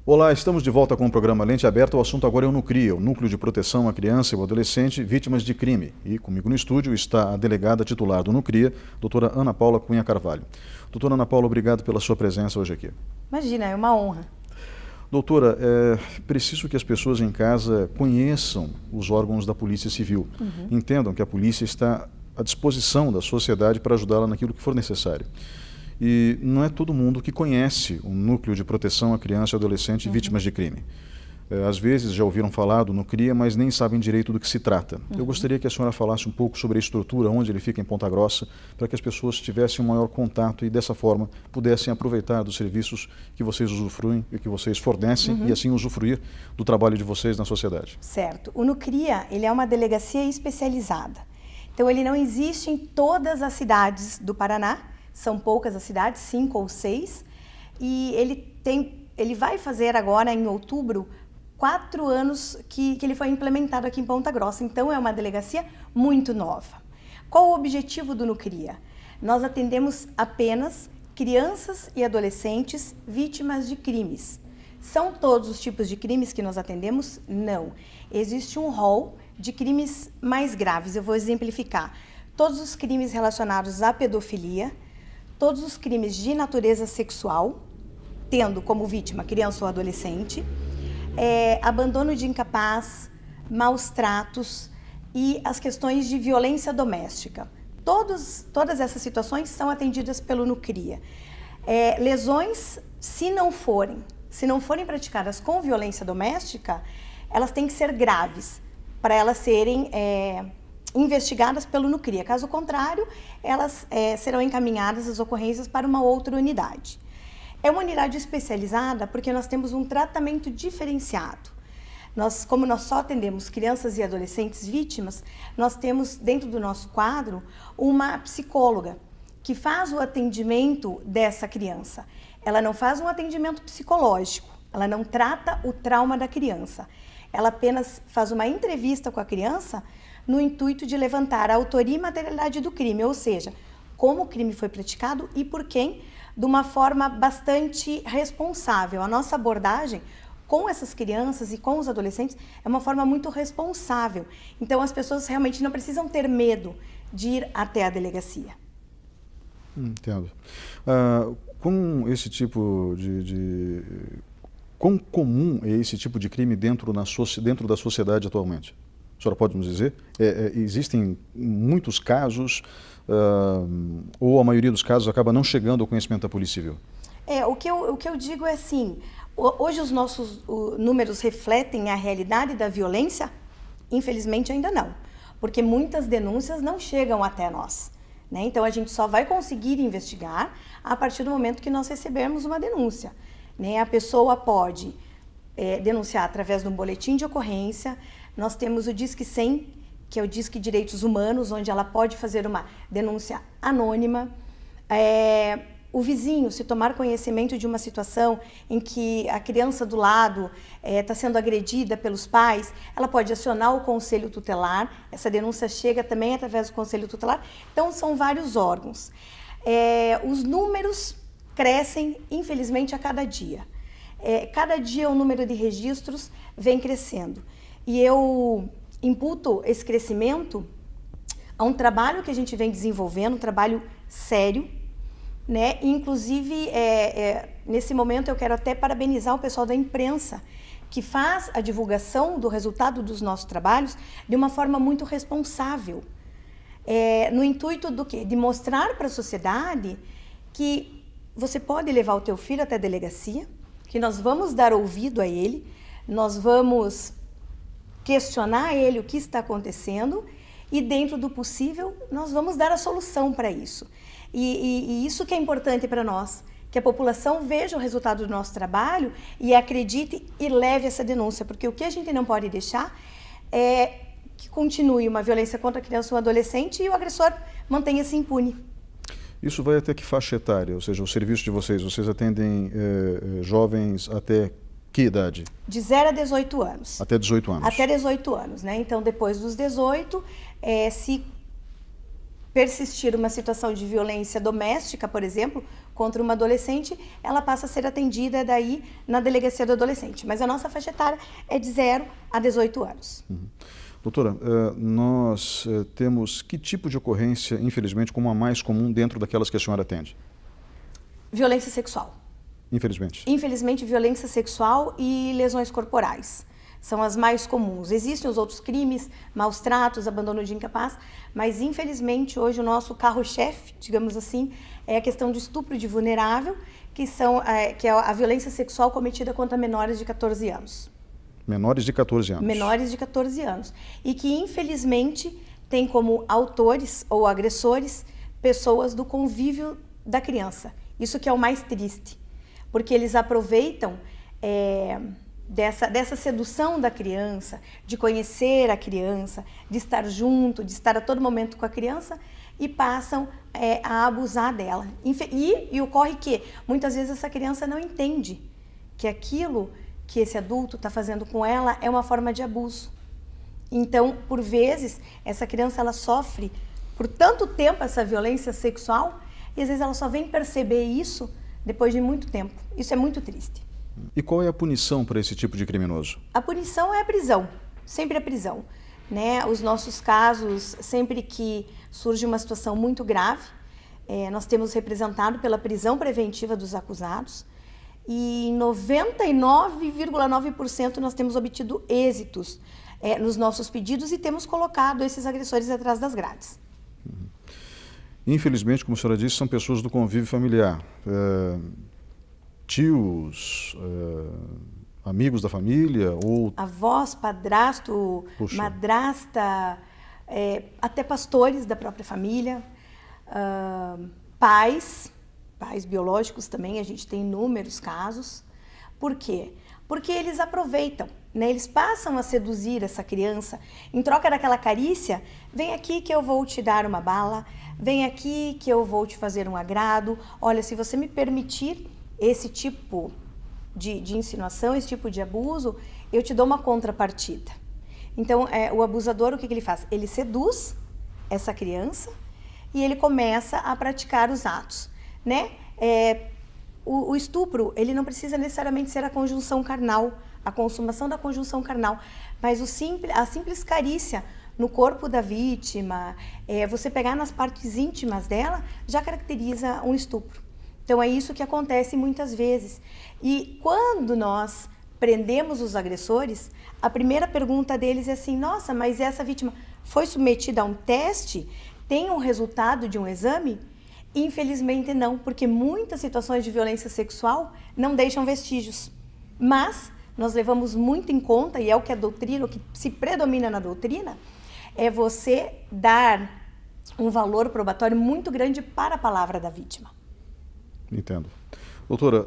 Olá, estamos de volta com o programa Lente Aberta. O assunto agora é o NUCRIA, o Núcleo de Proteção à Criança e ao Adolescente Vítimas de Crime. E comigo no estúdio está a delegada titular do NUCRIA, doutora Ana Paula Cunha Carvalho. Doutora Ana Paula, obrigado pela sua presença hoje aqui. Imagina, é uma honra. Doutora, é preciso que as pessoas em casa conheçam os órgãos da Polícia Civil. Entendam que a polícia está à disposição da sociedade para ajudá-la naquilo que for necessário. E não é todo mundo que conhece o Núcleo de Proteção à Criança e Adolescente Vítimas de Crime. Às vezes já ouviram falar do NUCRIA, mas nem sabem direito do que se trata. Eu gostaria que a senhora falasse um pouco sobre a estrutura, onde ele fica em Ponta Grossa, para que as pessoas tivessem um maior contato e dessa forma pudessem aproveitar dos serviços que vocês usufruem e que vocês fornecem e assim usufruir do trabalho de vocês na sociedade. Certo. O NUCRIA, ele é uma delegacia especializada. Então, ele não existe em todas as cidades do Paraná. São poucas as cidades, 5 ou 6. E ele vai fazer agora, em outubro, 4 anos que ele foi implementado aqui em Ponta Grossa. Então, é uma delegacia muito nova. Qual o objetivo do NUCRIA? Nós atendemos apenas crianças e adolescentes vítimas de crimes. São todos os tipos de crimes que nós atendemos? Não. Existe um rol de crimes mais graves. Eu vou exemplificar. Todos os crimes relacionados à pedofilia, todos os crimes de natureza sexual, tendo como vítima criança ou adolescente, abandono de incapaz, maus tratos e as questões de violência doméstica. Todas essas situações são atendidas pelo NUCRIA. Lesões, se não forem praticadas com violência doméstica, elas têm que ser graves para elas serem investigadas pelo NUCRIA. Caso contrário, elas serão encaminhadas as ocorrências para uma outra unidade. É uma unidade especializada porque nós temos um tratamento diferenciado. Como nós só atendemos crianças e adolescentes vítimas, nós temos dentro do nosso quadro uma psicóloga que faz o atendimento dessa criança. Ela não faz um atendimento psicológico, ela não trata o trauma da criança. Ela apenas faz uma entrevista com a criança no intuito de levantar a autoria e materialidade do crime, ou seja, como o crime foi praticado e por quem, de uma forma bastante responsável. A nossa abordagem com essas crianças e com os adolescentes é uma forma muito responsável. Então, as pessoas realmente não precisam ter medo de ir até a delegacia. Entendo. Com esse tipo quão comum é esse tipo de crime dentro da sociedade atualmente? A senhora pode nos dizer? Existem muitos casos, ou a maioria dos casos acaba não chegando ao conhecimento da Polícia Civil? O que eu digo é assim, hoje os nossos números refletem a realidade da violência? Infelizmente ainda não, porque muitas denúncias não chegam até nós, né? Então a gente só vai conseguir investigar a partir do momento que nós recebermos uma denúncia, né? A pessoa pode denunciar através de um boletim de ocorrência. Nós temos o Disque 100, que é o Disque Direitos Humanos, onde ela pode fazer uma denúncia anônima. O vizinho, se tomar conhecimento de uma situação em que a criança do lado está sendo agredida pelos pais, ela pode acionar o Conselho Tutelar. Essa denúncia chega também através do Conselho Tutelar. Então, são vários órgãos. Os números crescem, infelizmente, a cada dia. Cada dia o número de registros vem crescendo. E eu imputo esse crescimento a um trabalho que a gente vem desenvolvendo, um trabalho sério, né? Inclusive, nesse momento eu quero até parabenizar o pessoal da imprensa, que faz a divulgação do resultado dos nossos trabalhos de uma forma muito responsável. No intuito do quê? De mostrar para a sociedade que você pode levar o teu filho até a delegacia, que nós vamos dar ouvido a ele, nós vamos questionar ele o que está acontecendo e, dentro do possível, nós vamos dar a solução para isso. E isso que é importante para nós, que a população veja o resultado do nosso trabalho e acredite e leve essa denúncia, porque o que a gente não pode deixar é que continue uma violência contra a criança ou adolescente e o agressor mantenha-se impune. Isso vai até que faixa etária? Ou seja, o serviço de vocês atendem jovens até que idade? De 0 a 18 anos. Até 18 anos. Até 18 anos, né? Então, depois dos 18, se persistir uma situação de violência doméstica, por exemplo, contra uma adolescente, ela passa a ser atendida daí na delegacia do adolescente. Mas a nossa faixa etária é de 0 a 18 anos. Doutora, nós temos que tipo de ocorrência, infelizmente, como a mais comum dentro daquelas que a senhora atende? Violência sexual. Infelizmente. Infelizmente, violência sexual e lesões corporais são as mais comuns. Existem os outros crimes, maus tratos, abandono de incapaz, mas infelizmente hoje o nosso carro-chefe, digamos assim, é a questão de estupro de vulnerável, que é a violência sexual cometida contra menores de 14 anos. Menores de 14 anos. Menores de 14 anos. E que infelizmente tem como autores ou agressores pessoas do convívio da criança. Isso que é o mais triste, porque eles aproveitam dessa sedução da criança, de conhecer a criança, de estar junto, de estar a todo momento com a criança e passam a abusar dela. E ocorre que muitas vezes essa criança não entende que aquilo que esse adulto está fazendo com ela é uma forma de abuso. Então, por vezes, essa criança ela sofre por tanto tempo essa violência sexual e às vezes ela só vem perceber isso depois de muito tempo. Isso é muito triste. E qual é a punição para esse tipo de criminoso? A punição é a prisão, sempre a prisão, né? Os nossos casos, sempre que surge uma situação muito grave, nós temos representado pela prisão preventiva dos acusados e em 99,9% nós temos obtido êxitos nos nossos pedidos e temos colocado esses agressores atrás das grades. Infelizmente, como a senhora disse, são pessoas do convívio familiar. Tios, amigos da família ou... Avós, padrasto, Puxa. madrasta, até pastores da própria família, pais biológicos também, a gente tem inúmeros casos. Por quê? Porque eles aproveitam, né? Eles passam a seduzir essa criança. Em troca daquela carícia, vem aqui que eu vou te dar uma bala, vem aqui que eu vou te fazer um agrado. Olha, se você me permitir esse tipo de insinuação, esse tipo de abuso, eu te dou uma contrapartida. Então, o abusador, o que ele faz? Ele seduz essa criança e ele começa a praticar os atos, né? O estupro, ele não precisa necessariamente ser a conjunção carnal, a consumação da conjunção carnal, mas a simples carícia no corpo da vítima, você pegar nas partes íntimas dela, já caracteriza um estupro. Então, é isso que acontece muitas vezes. E quando nós prendemos os agressores, a primeira pergunta deles é assim: nossa, mas essa vítima foi submetida a um teste? Tem um resultado de um exame? Infelizmente não, porque muitas situações de violência sexual não deixam vestígios. Mas nós levamos muito em conta, e é o que a doutrina, o que se predomina na doutrina, é você dar um valor probatório muito grande para a palavra da vítima. Entendo. Doutora,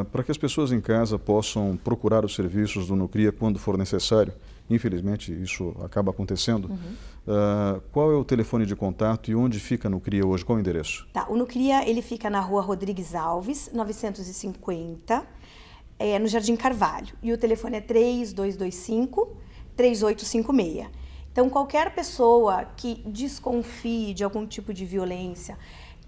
para que as pessoas em casa possam procurar os serviços do Nucria quando for necessário, infelizmente isso acaba acontecendo, qual é o telefone de contato e onde fica a Nucria hoje? Qual é o endereço? Tá, o Nucria ele fica na rua Rodrigues Alves, 950, no Jardim Carvalho. E o telefone é 3225-3856. Então, qualquer pessoa que desconfie de algum tipo de violência,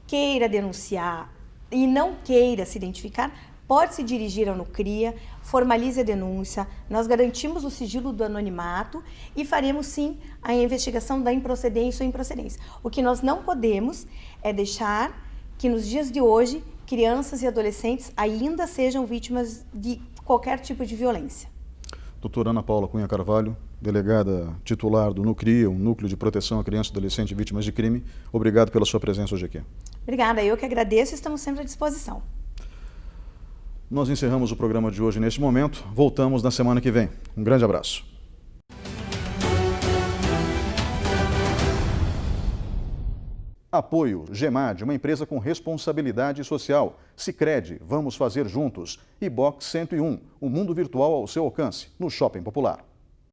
queira denunciar e não queira se identificar, pode se dirigir ao Nucria, formalize a denúncia, nós garantimos o sigilo do anonimato e faremos sim a investigação da improcedência ou improcedência. O que nós não podemos é deixar que nos dias de hoje crianças e adolescentes ainda sejam vítimas de qualquer tipo de violência. Doutora Ana Paula Cunha Carvalho, delegada titular do Nucria, um Núcleo de Proteção a Criança e Adolescente Vítimas de Crime, obrigado pela sua presença hoje aqui. Obrigada, eu que agradeço e estamos sempre à disposição. Nós encerramos o programa de hoje neste momento. Voltamos na semana que vem. Um grande abraço. Apoio Gemad, uma empresa com responsabilidade social. Sicredi, vamos fazer juntos. E Box 101, o mundo virtual ao seu alcance, no Shopping Popular.